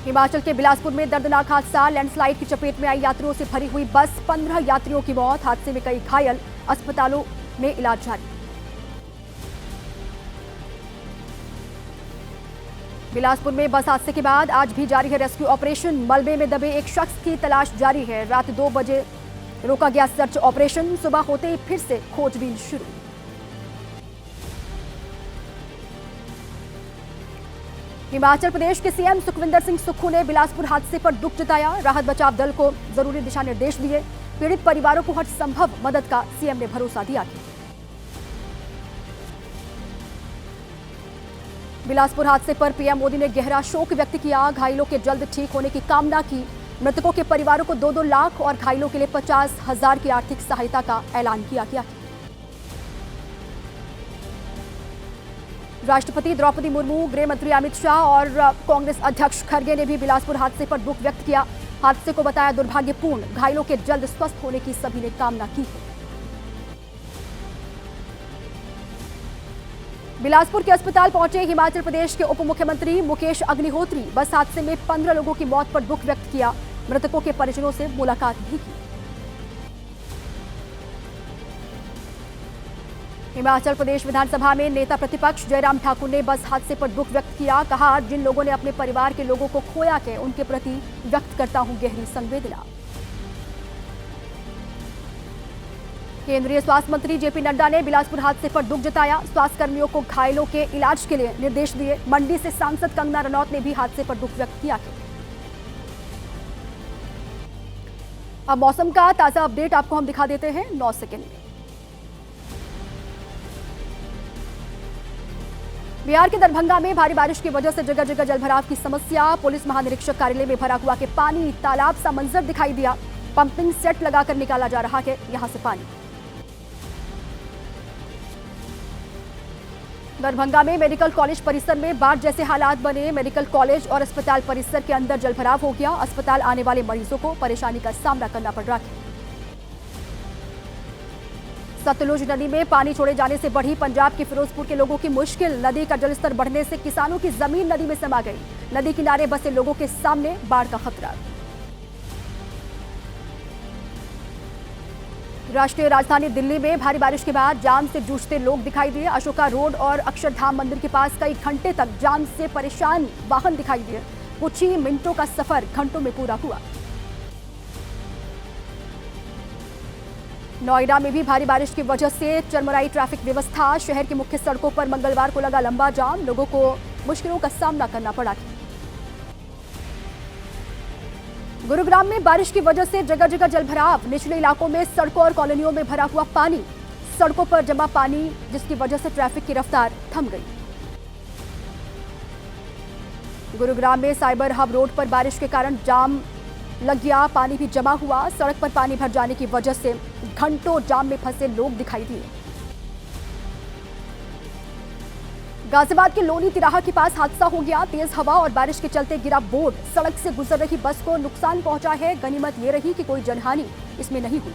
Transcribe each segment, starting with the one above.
हिमाचल के बिलासपुर में दर्दनाक हादसा, लैंडस्लाइड की चपेट में आई यात्रियों से भरी हुई बस, 15 यात्रियों की मौत, हादसे में कई घायल, अस्पतालों में इलाज जारी। बिलासपुर में बस हादसे के बाद आज भी जारी है रेस्क्यू ऑपरेशन। मलबे में दबे एक शख्स की तलाश जारी है। रात 2 बजे रोका गया सर्च ऑपरेशन, सुबह होते ही फिर से खोजबीन शुरू। हिमाचल प्रदेश के सीएम सुखविंदर सिंह सुक्खू ने बिलासपुर हादसे पर दुख जताया। राहत बचाव दल को जरूरी दिशा निर्देश दिए। पीड़ित परिवारों को हर संभव मदद का सीएम ने भरोसा दिया। बिलासपुर हादसे पर पीएम मोदी ने गहरा शोक व्यक्त किया। घायलों के जल्द ठीक होने की कामना की। मृतकों के परिवारों को 2-2 लाख और घायलों के लिए 50,000 की आर्थिक सहायता का ऐलान किया गया। राष्ट्रपति द्रौपदी मुर्मू, गृह मंत्री अमित शाह और कांग्रेस अध्यक्ष खड़गे ने भी बिलासपुर हादसे पर दुख व्यक्त किया। हादसे को बताया दुर्भाग्यपूर्ण। घायलों के जल्द स्वस्थ होने की सभी ने कामना की है। बिलासपुर के अस्पताल पहुंचे हिमाचल प्रदेश के उप मुख्यमंत्री मुकेश अग्निहोत्री। बस हादसे में 15 लोगों की मौत पर दुख व्यक्त किया। मृतकों के परिजनों से मुलाकात भी की। हिमाचल प्रदेश विधानसभा में नेता प्रतिपक्ष जयराम ठाकुर ने बस हादसे पर दुख व्यक्त किया। कहा, जिन लोगों ने अपने परिवार के लोगों को खोया है, उनके प्रति व्यक्त करता हूं गहरी संवेदना। केंद्रीय स्वास्थ्य मंत्री जेपी नड्डा ने बिलासपुर हादसे पर दुख जताया। स्वास्थ्य कर्मियों को घायलों के इलाज के लिए निर्देश दिए। मंडी से सांसद कंगना रनौत ने भी हादसे पर दुख व्यक्त किया है। अब मौसम का ताजा अपडेट आपको हम दिखा देते हैं 9 सेकंड में। बिहार के दरभंगा में भारी बारिश की वजह से जगह जगह जलभराव की समस्या। पुलिस महानिरीक्षक कार्यालय में भरा हुआ के पानी, तालाब सा मंजर दिखाई दिया। पंपिंग सेट लगाकर निकाला जा रहा है यहां से पानी। दरभंगा में मेडिकल कॉलेज परिसर में बाढ़ जैसे हालात बने। मेडिकल कॉलेज और अस्पताल परिसर के अंदर जलभराव हो गया। अस्पताल आने वाले मरीजों को परेशानी का सामना करना पड़ रहा है। सतलुज नदी में पानी छोड़े जाने से बढ़ी पंजाब के फिरोजपुर के लोगों की मुश्किल। नदी का जलस्तर बढ़ने से किसानों की जमीन नदी में समा गई। नदी किनारे बसे लोगों के सामने बाढ़ का खतरा। राष्ट्रीय राजधानी दिल्ली में भारी बारिश के बाद जाम से जूझते लोग दिखाई दिए। अशोका रोड और अक्षरधाम मंदिर के पास कई घंटे तक जाम से परेशान वाहन दिखाई दिए। कुछ ही मिनटों का सफर घंटों में पूरा हुआ। नोएडा में भी भारी बारिश की वजह से चरमराई ट्रैफिक व्यवस्था। शहर की मुख्य सड़कों पर मंगलवार को लगा लंबा जाम। लोगों को मुश्किलों का सामना करना पड़ा। गुरुग्राम में बारिश की वजह से जगह जगह जलभराव। निचले इलाकों में सड़कों और कॉलोनियों में भरा हुआ पानी। सड़कों पर जमा पानी जिसकी वजह से ट्रैफिक की रफ्तार थम गई। गुरुग्राम में साइबर हब रोड पर बारिश के कारण जाम लग गया। पानी भी जमा हुआ। सड़क पर पानी भर जाने की वजह से घंटों जाम में फंसे लोग दिखाई दिए। गाजियाबाद के लोनी तिराहा के पास हादसा हो गया। तेज हवा और बारिश के चलते गिरा बोर्ड। सड़क से गुजर रही बस को नुकसान पहुंचा है। गनीमत ये रही कि कोई जनहानि इसमें नहीं हुई।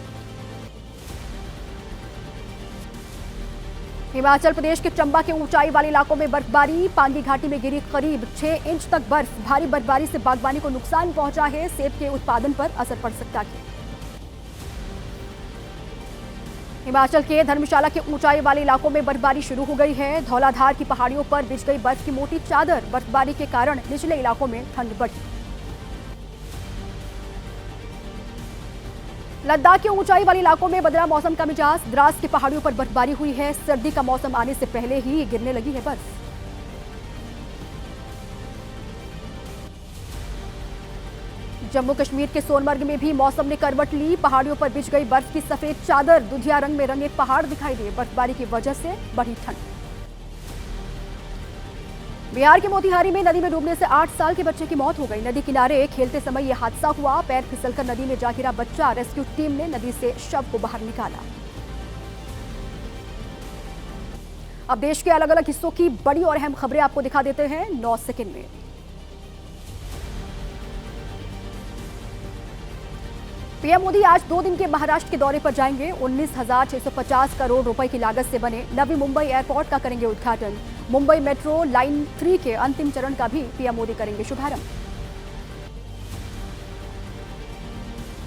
हिमाचल प्रदेश के चंबा के ऊंचाई वाले इलाकों में बर्फबारी। पांगी घाटी में गिरी करीब 6 इंच तक बर्फ। भारी बर्फबारी से बागवानी को नुकसान पहुंचा है। सेब के उत्पादन पर असर पड़ सकता है। हिमाचल के धर्मशाला के ऊंचाई वाले इलाकों में बर्फबारी शुरू हो गई है। धौलाधार की पहाड़ियों पर बिछ गई बर्फ की मोटी चादर। बर्फबारी के कारण निचले इलाकों में ठंड बढ़ी। लद्दाख के ऊंचाई वाले इलाकों में बदला मौसम का मिजाज। द्रास की पहाड़ियों पर बर्फबारी हुई है। सर्दी का मौसम आने से पहले ही गिरने लगी है बर्फ। जम्मू कश्मीर के सोनमर्ग में भी मौसम ने करवट ली। पहाड़ियों पर बिछ गई बर्फ की सफेद चादर। दुधिया रंग में रंगे पहाड़ दिखाई दिए। बर्फबारी की वजह से बढ़ी ठंड। बिहार के मोतिहारी में नदी में डूबने से 8 साल के बच्चे की मौत हो गई। नदी किनारे खेलते समय यह हादसा हुआ। पैर फिसलकर नदी में जा गिरा बच्चा। रेस्क्यू टीम ने नदी से शव को बाहर निकाला। अब देश के अलग अलग हिस्सों की बड़ी और अहम खबरें आपको दिखा देते हैं 9 सेकंड में। पीएम मोदी आज 2 दिन के महाराष्ट्र के दौरे पर जाएंगे। 19,650 करोड़ रुपए की लागत से बने नवी मुंबई एयरपोर्ट का करेंगे उद्घाटन। मुंबई मेट्रो लाइन 3 के अंतिम चरण का भी पीएम मोदी करेंगे शुभारंभ।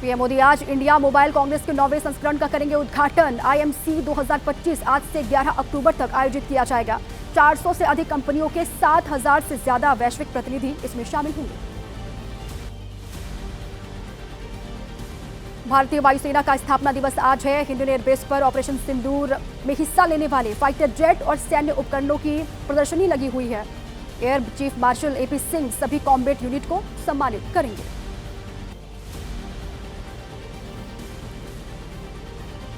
पीएम मोदी आज इंडिया मोबाइल कांग्रेस के 9वें संस्करण का करेंगे उद्घाटन। आईएमसी 2025 आज से 11 अक्टूबर तक आयोजित किया जाएगा। 400 से अधिक कंपनियों के 7,000 से ज्यादा वैश्विक प्रतिनिधि इसमें शामिल होंगे। भारतीय वायुसेना का स्थापना दिवस आज है। हिंडन एयरबेस पर ऑपरेशन सिंदूर में हिस्सा लेने वाले फाइटर जेट और सैन्य उपकरणों की प्रदर्शनी लगी हुई है। Air chief marshal AP Singh सभी कॉम्बैट यूनिट को सम्मानित करेंगे।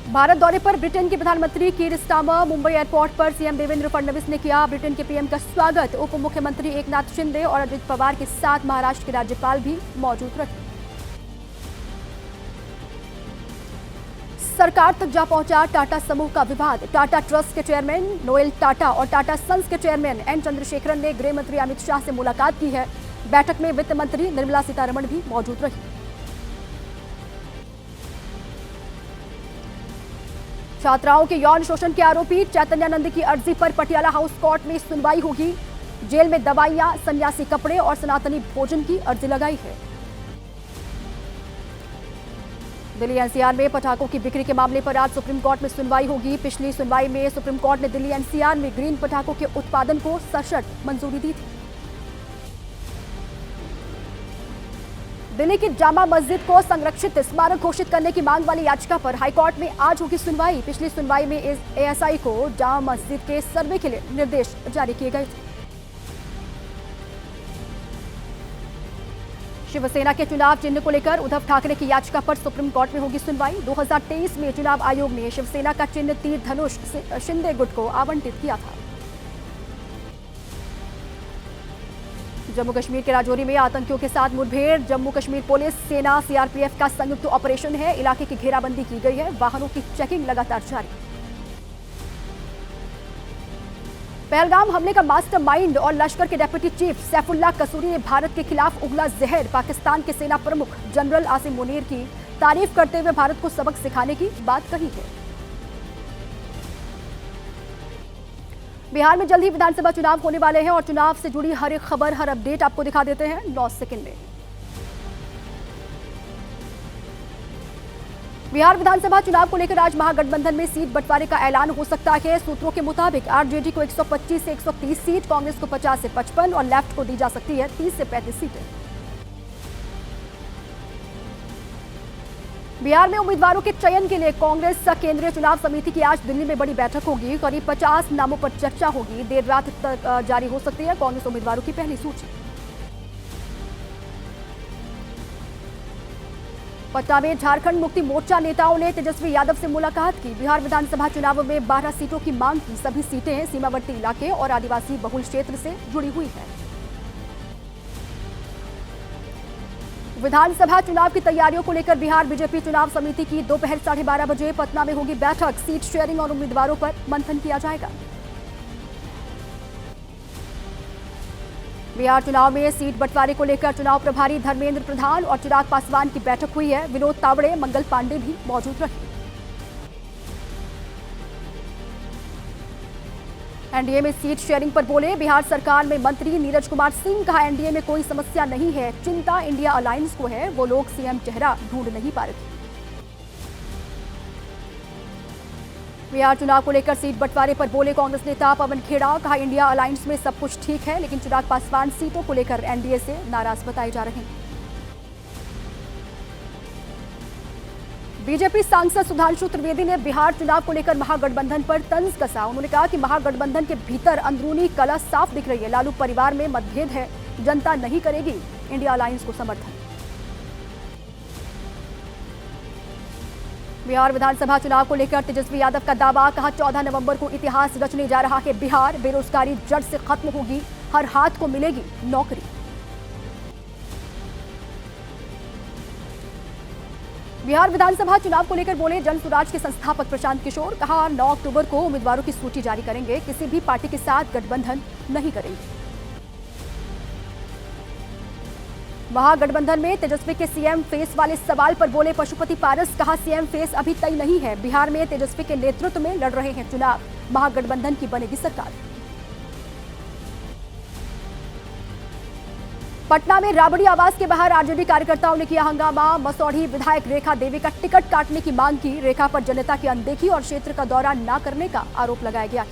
भारत दौरे पर ब्रिटेन के प्रधानमंत्री कीर स्टारमर। मुंबई एयरपोर्ट पर सीएम देवेंद्र फडणवीस ने किया ब्रिटेन के पीएम का स्वागत। उप मुख्यमंत्री एकनाथ शिंदे और अजित पवार के साथ महाराष्ट्र के राज्यपाल भी मौजूद रहे। सरकार तक जा पहुंचा टाटा समूह का विवाद। टाटा ट्रस्ट के चेयरमैन नोएल टाटा और टाटा सन्स के चेयरमैन एन चंद्रशेखरन ने गृह मंत्री अमित शाह से मुलाकात की है। बैठक में वित्त मंत्री निर्मला सीतारमण भी मौजूद रही। छात्राओं के यौन शोषण के आरोपी चैतन्यानंद की अर्जी पर पटियाला हाउस कोर्ट में सुनवाई होगी। जेल में दवाइयां, सन्यासी कपड़े और सनातनी भोजन की अर्जी लगाई है। दिल्ली एनसीआर में पटाखों की बिक्री के मामले पर आज सुप्रीम कोर्ट में सुनवाई होगी। पिछली सुनवाई में सुप्रीम कोर्ट ने दिल्ली एनसीआर में ग्रीन पटाखों के उत्पादन को सशर्त मंजूरी दी थी। दिल्ली की जामा मस्जिद को संरक्षित स्मारक घोषित करने की मांग वाली याचिका पर हाईकोर्ट में आज होगी सुनवाई। पिछली सुनवाई में एएसआई को जामा मस्जिद के सर्वे के लिए निर्देश जारी किए गए थे। शिवसेना के चुनाव चिन्ह को लेकर उद्धव ठाकरे की याचिका पर सुप्रीम कोर्ट में होगी सुनवाई। 2023 में चुनाव आयोग ने शिवसेना का चिन्ह तीर धनुष शिंदे गुट को आवंटित किया था। जम्मू कश्मीर के राजौरी में आतंकियों के साथ मुठभेड़। जम्मू कश्मीर पुलिस, सेना, सीआरपीएफ का संयुक्त ऑपरेशन है। इलाके की घेराबंदी की गई है। वाहनों की चेकिंग लगातार जारी। पहलगाम हमले का मास्टरमाइंड और लश्कर के डेप्यूटी चीफ सैफुल्लाह कसूरी ने भारत के खिलाफ उगला जहर। पाकिस्तान के सेना प्रमुख जनरल आसिम मुनीर की तारीफ करते हुए भारत को सबक सिखाने की बात कही है। बिहार में जल्द ही विधानसभा चुनाव होने वाले हैं और चुनाव से जुड़ी हर एक खबर, हर अपडेट आपको दिखा देते हैं 9 सेकंड में। बिहार विधानसभा चुनाव को लेकर आज महागठबंधन में सीट बंटवारे का ऐलान हो सकता है। सूत्रों के मुताबिक आरजेडी को 125 से 130 सीट, कांग्रेस को 50 से 55 और लेफ्ट को दी जा सकती है 30 से 35 सीटें। बिहार में उम्मीदवारों के चयन के लिए कांग्रेस केंद्रीय चुनाव समिति की आज दिल्ली में बड़ी बैठक होगी। करीब 50 नामों पर चर्चा होगी। देर रात तक जारी हो सकती है कांग्रेस उम्मीदवारों की पहली सूची। पटना में झारखंड मुक्ति मोर्चा नेताओं ने तेजस्वी यादव से मुलाकात की। बिहार विधानसभा चुनाव में 12 सीटों की मांग की। सभी सीटें सीमावर्ती इलाके और आदिवासी बहुल क्षेत्र से जुड़ी हुई है। विधानसभा चुनाव की तैयारियों को लेकर बिहार बीजेपी चुनाव समिति की दोपहर 12:30 बजे पटना में होगी बैठक। सीट शेयरिंग और उम्मीदवारों पर मंथन किया जाएगा। बिहार चुनाव में सीट बंटवारे को लेकर चुनाव प्रभारी धर्मेंद्र प्रधान और चिराग पासवान की बैठक हुई है। विनोद तावड़े, मंगल पांडे भी मौजूद रहे। एनडीए में सीट शेयरिंग पर बोले बिहार सरकार में मंत्री नीरज कुमार सिंह। कहा एनडीए में कोई समस्या नहीं है, चिंता इंडिया अलायंस को है। वो लोग सीएम चेहरा ढूंढ नहीं पा रहे। बिहार चुनाव को लेकर सीट बंटवारे पर बोले कांग्रेस नेता पवन खेड़ा। कहा इंडिया अलायंस में सब कुछ ठीक है, लेकिन चिराग पासवान सीटों को लेकर एनडीए से नाराज बताए जा रहे हैं। बीजेपी सांसद सुधांशु त्रिवेदी ने बिहार चुनाव को लेकर महागठबंधन पर तंज कसा। उन्होंने कहा कि महागठबंधन के भीतर अंदरूनी कलह साफ दिख रही है। लालू परिवार में मतभेद है, जनता नहीं करेगी इंडिया अलायंस को समर्थन। बिहार विधानसभा चुनाव को लेकर तेजस्वी यादव का दावा। कहा 14 नवंबर को इतिहास रचने जा रहा है बिहार। बेरोजगारी जड़ से खत्म होगी, हर हाथ को मिलेगी नौकरी। बिहार विधानसभा चुनाव को लेकर बोले जन स्वराज के संस्थापक प्रशांत किशोर। कहा 9 अक्टूबर को उम्मीदवारों की सूची जारी करेंगे, किसी भी पार्टी के साथ गठबंधन नहीं करेंगे। महागठबंधन में तेजस्वी के सीएम फेस वाले सवाल पर बोले पशुपति पारस। कहा सीएम फेस अभी तय नहीं है। बिहार में तेजस्वी के नेतृत्व में लड़ रहे हैं चुनाव, महागठबंधन की बनेगी सरकार। पटना में राबड़ी आवास के बाहर आरजेडी कार्यकर्ताओं ने किया हंगामा। मसौढ़ी विधायक रेखा देवी का टिकट काटने की मांग की। रेखा पर जनता की अनदेखी और क्षेत्र का दौरा न करने का आरोप लगाया गया।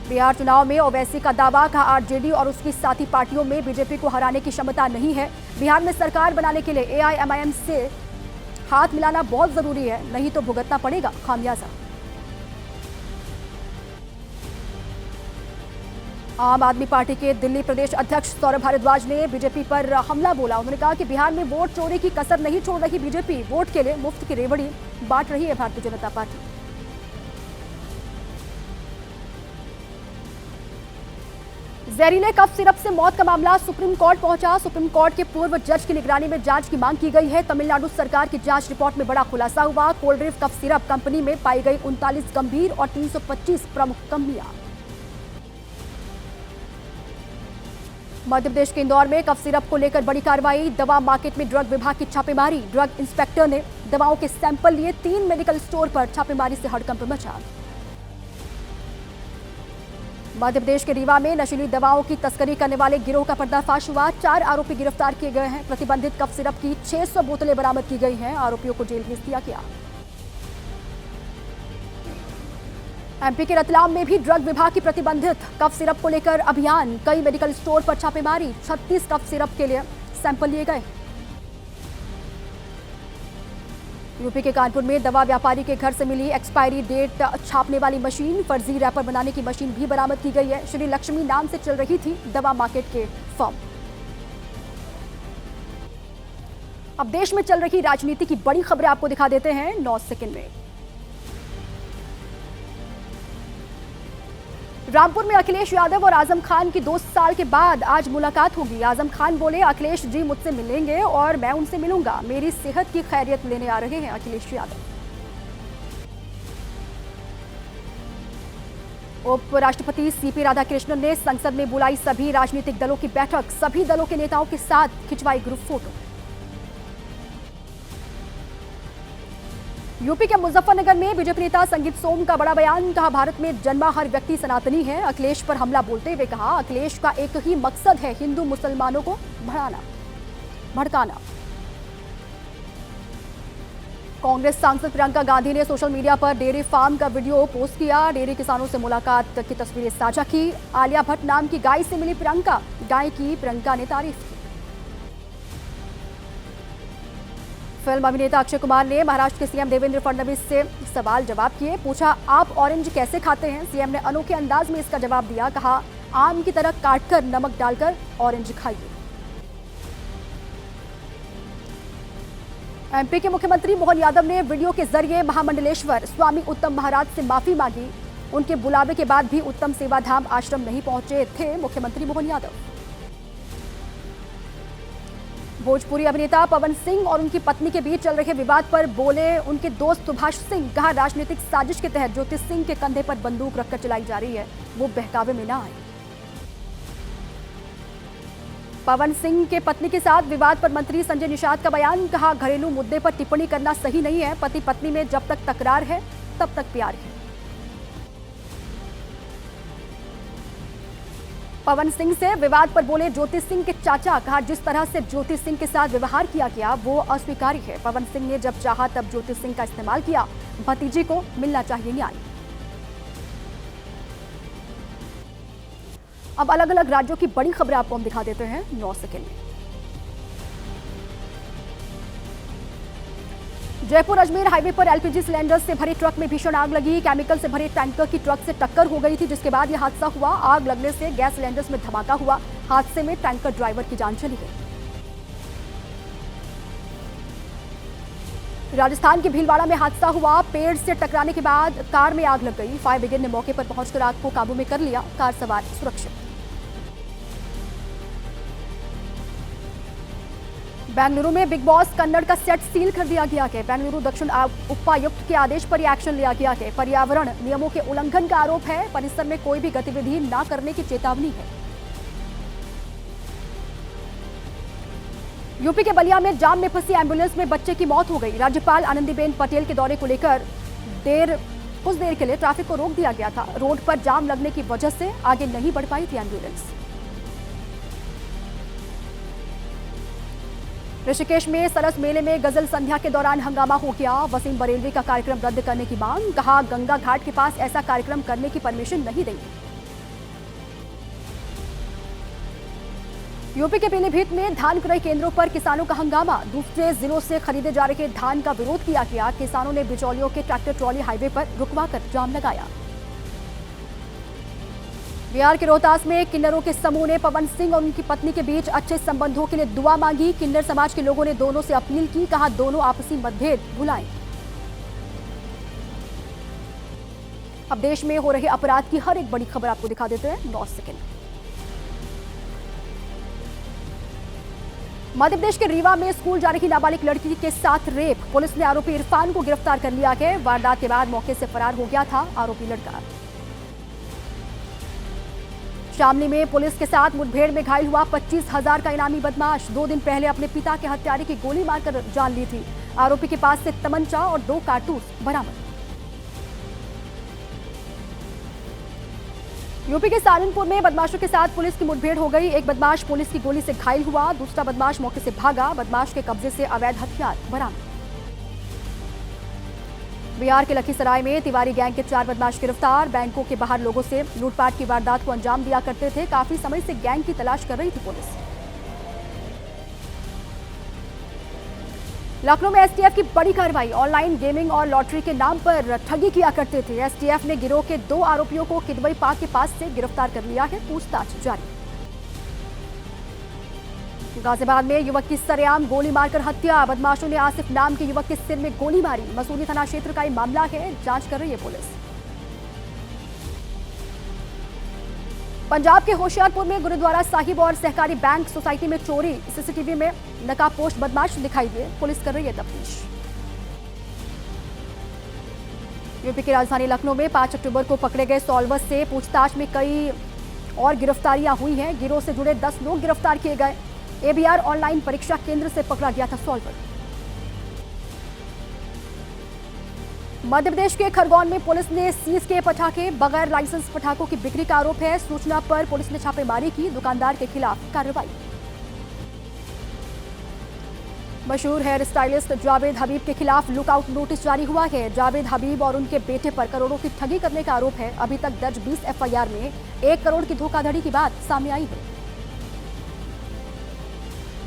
बिहार चुनाव में ओवैसी का दावा, कहा आरजेडी और उसकी साथी पार्टियों में बीजेपी को हराने की क्षमता नहीं है। बिहार में सरकार बनाने के लिए एआईएमआईएम से हाथ मिलाना बहुत जरूरी है, नहीं तो भुगतना पड़ेगा खामियाजा। आम आदमी पार्टी के दिल्ली प्रदेश अध्यक्ष सौरभ भारद्वाज ने बीजेपी पर हमला बोला। उन्होंने कहा कि बिहार में वोट चोरी की कसर नहीं छोड़ रही बीजेपी, वोट के लिए मुफ्त की रेवड़ी बांट रही है भारतीय जनता पार्टी। जहरीले कफ सिरप से मौत का मामला सुप्रीम कोर्ट पहुंचा। सुप्रीम कोर्ट के पूर्व जज की निगरानी में जांच की मांग की गई है। तमिलनाडु सरकार की जांच रिपोर्ट में बड़ा खुलासा हुआ। कोल्ड्रिफ कफ सिरप कंपनी में पाई गई 39 गंभीर और 325 प्रमुख कमियां। मध्य प्रदेश के इंदौर में कफ सिरप को लेकर बड़ी कार्रवाई। दवा मार्केट में ड्रग विभाग की छापेमारी। ड्रग इंस्पेक्टर ने दवाओं के सैंपल लिए। 3 मेडिकल स्टोर पर छापेमारी से हड़कंप मचा। मध्य प्रदेश के रीवा में नशीली दवाओं की तस्करी करने वाले गिरोह का पर्दाफाश हुआ। 4 आरोपी गिरफ्तार किए गए हैं। प्रतिबंधित कफ सिरप की 600 बोतलें बरामद की गई हैं। आरोपियों को जेल भेज दिया गया। एमपी के रतलाम में भी ड्रग विभाग की प्रतिबंधित कफ सिरप को लेकर अभियान। कई मेडिकल स्टोर पर छापेमारी। 36 कफ सिरप के लिए सैंपल लिए गए। यूपी के कानपुर में दवा व्यापारी के घर से मिली एक्सपायरी डेट छापने वाली मशीन। फर्जी रैपर बनाने की मशीन भी बरामद की गई है। श्री लक्ष्मी नाम से चल रही थी दवा मार्केट के फर्म। अब देश में चल रही राजनीति की बड़ी खबरें आपको दिखा देते हैं 9 सेकंड में। रामपुर में अखिलेश यादव और आजम खान की 2 साल के बाद आज मुलाकात होगी। आजम खान बोले, अखिलेश जी मुझसे मिलेंगे और मैं उनसे मिलूंगा। मेरी सेहत की खैरियत लेने आ रहे हैं अखिलेश यादव। उपराष्ट्रपति सीपी राधाकृष्णन ने संसद में बुलाई सभी राजनीतिक दलों की बैठक। सभी दलों के नेताओं के साथ खिंचवाई ग्रुप फोटो। यूपी के मुजफ्फरनगर में बीजेपी नेता संगीत सोम का बड़ा बयान। कहा, भारत में जन्मा हर व्यक्ति सनातनी है। अखिलेश पर हमला बोलते हुए कहा, अखिलेश का एक ही मकसद है, हिंदू मुसलमानों को भड़काना। कांग्रेस सांसद प्रियंका गांधी ने सोशल मीडिया पर डेयरी फार्म का वीडियो पोस्ट किया। डेयरी किसानों से मुलाकात की तस्वीरें साझा की। आलिया भट्ट नाम की गाय से मिली प्रियंका। गाय की प्रियंका ने तारीफ की। फिल्म अभिनेता अक्षय कुमार ने महाराष्ट्र के सीएम देवेंद्र फडणवीस से सवाल जवाब किए। पूछा, आप ऑरेंज कैसे खाते हैं? सीएम ने अनोखे अंदाज में इसका जवाब दिया। कहा, आम की तरह काटकर नमक डालकर ऑरेंज खाइए। एमपी के मुख्यमंत्री मोहन यादव ने वीडियो के जरिए महामंडलेश्वर स्वामी उत्तम महाराज से माफी मांगी। उनके बुलावे के बाद भी उत्तम सेवाधाम आश्रम नहीं पहुंचे थे मुख्यमंत्री मोहन यादव। भोजपुरी अभिनेता पवन सिंह और उनकी पत्नी के बीच चल रहे विवाद पर बोले उनके दोस्त सुभाष सिंह। कहा, राजनीतिक साजिश के तहत ज्योति सिंह के कंधे पर बंदूक रखकर चलाई जा रही है, वो बहकावे में ना आए। पवन सिंह के पत्नी के साथ विवाद पर मंत्री संजय निषाद का बयान। कहा, घरेलू मुद्दे पर टिप्पणी करना सही नहीं है। पति पत्नी में जब तक तकरार है तब तक प्यार है। पवन सिंह से विवाद पर बोले ज्योति सिंह के चाचा। कहा, जिस तरह से ज्योति सिंह के साथ व्यवहार किया गया वो अस्वीकार्य है। पवन सिंह ने जब चाहा तब ज्योति सिंह का इस्तेमाल किया। भतीजी को मिलना चाहिए न्याय। अब अलग अलग राज्यों की बड़ी खबरें आपको हम दिखा देते हैं 9 सेकंड में। जयपुर अजमेर हाईवे पर एलपीजी सिलेंडर से भरे ट्रक में भीषण आग लगी। केमिकल से भरे टैंकर की ट्रक से टक्कर हो गई थी, जिसके बाद यह हादसा हुआ। आग लगने से गैस सिलेंडर्स में धमाका हुआ। हादसे में टैंकर ड्राइवर की जान चली गई। राजस्थान के भीलवाड़ा में हादसा हुआ। पेड़ से टकराने के बाद कार में आग लग गई। फायर ब्रिगेड ने मौके पर पहुंचकर आग को काबू में कर लिया। कार सवार सुरक्षित। बेंगलुरु में बिग बॉस कन्नड़ का सेट सील कर दिया गया है। बेंगलुरु दक्षिण उपायुक्त के आदेश पर यह एक्शन लिया गया है। पर्यावरण नियमों के उल्लंघन का आरोप है। परिसर में कोई भी गतिविधि न करने की चेतावनी है। यूपी के बलिया में जाम में फंसी एम्बुलेंस में बच्चे की मौत हो गई। राज्यपाल आनंदीबेन पटेल के दौरे को लेकर देर कुछ देर के लिए ट्रैफिक को रोक दिया गया था। रोड पर जाम लगने की वजह से आगे नहीं बढ़ पाई थी एम्बुलेंस। ऋषिकेश में सरस मेले में गजल संध्या के दौरान हंगामा हो गया। वसीम बरेलवी का कार्यक्रम रद्द करने की मांग, कहा गंगा घाट के पास ऐसा कार्यक्रम करने की परमिशन नहीं देंगे। यूपी के पीलीभीत में धान क्रय केंद्रों पर किसानों का हंगामा। दूसरे जिलों से खरीदे जा रहे धान का विरोध किया गया। किसानों ने बिचौलियों के ट्रैक्टर ट्रॉली हाईवे पर रुकवाकर जाम लगाया। बिहार के रोहतास में किन्नरों के समूह ने पवन सिंह और उनकी पत्नी के बीच अच्छे संबंधों के लिए दुआ मांगी। किन्नर समाज के लोगों ने दोनों से अपील की, कहा दोनों आपसी मतभेद भुलाएं। अब देश में हो रहे अपराध की हर एक बड़ी खबर आपको दिखा देते हैं 9 सेकंड। मध्य प्रदेश के रीवा में स्कूल जा रही नाबालिग लड़की के साथ रेप। पुलिस ने आरोपी इरफान को गिरफ्तार कर लिया है। वारदात के बाद मौके से फरार हो गया था आरोपी लड़का। शामली में पुलिस के साथ मुठभेड़ में घायल हुआ 25,000 का इनामी बदमाश। 2 दिन पहले अपने पिता के हत्यारे की गोली मारकर जान ली थी। आरोपी के पास से तमंचा और 2 कारतूस बरामद। यूपी के सारनपुर में बदमाशों के साथ पुलिस की मुठभेड़ हो गई। एक बदमाश पुलिस की गोली से घायल हुआ, दूसरा बदमाश मौके से भागा। बदमाश के कब्जे से अवैध हथियार बरामद। बिहार के लखीसराय में तिवारी गैंग के 4 बदमाश गिरफ्तार। बैंकों के बाहर लोगों से लूटपाट की वारदात को अंजाम दिया करते थे। काफी समय से गैंग की तलाश कर रही थी पुलिस। लखनऊ में एसटीएफ की बड़ी कार्रवाई। ऑनलाइन गेमिंग और लॉटरी के नाम पर ठगी किया करते थे। एसटीएफ ने गिरोह के 2 आरोपियों को किदवई पार्क के पास से गिरफ्तार कर लिया है। पूछताछ जारी। गाजियाबाद में युवक की सरेआम गोली मारकर हत्या। बदमाशों ने आसिफ नाम के युवक के सिर में गोली मारी। मसूरी थाना क्षेत्र का ये मामला है, जांच कर रही है पुलिस। पंजाब के होशियारपुर में गुरुद्वारा साहिब और सहकारी बैंक सोसाइटी में चोरी। सीसीटीवी में नकाबपोश बदमाश दिखाई दिए। पुलिस कर रही है तफ्तीश। यूपी की राजधानी लखनऊ में 5 अक्टूबर को पकड़े गए सॉल्वर से पूछताछ में कई और गिरफ्तारियां हुई हैं। गिरोह से जुड़े 10 लोग गिरफ्तार किए गए। एबीआर ऑनलाइन परीक्षा केंद्र से पकड़ा गया था सॉल्वर। मध्य प्रदेश के खरगोन में पुलिस ने सीज किए पटाखे। बगैर लाइसेंस पटाखों की बिक्री का आरोप है। सूचना पर पुलिस ने छापेमारी की। दुकानदार के खिलाफ कार्रवाई। मशहूर हेयर स्टाइलिस्ट जावेद हबीब के खिलाफ लुकआउट नोटिस जारी हुआ है। जावेद हबीब और उनके बेटे पर करोड़ों की ठगी करने का आरोप है। अभी तक दर्ज 20 एफआईआर में 1 करोड़ की धोखाधड़ी की बात सामने आई है।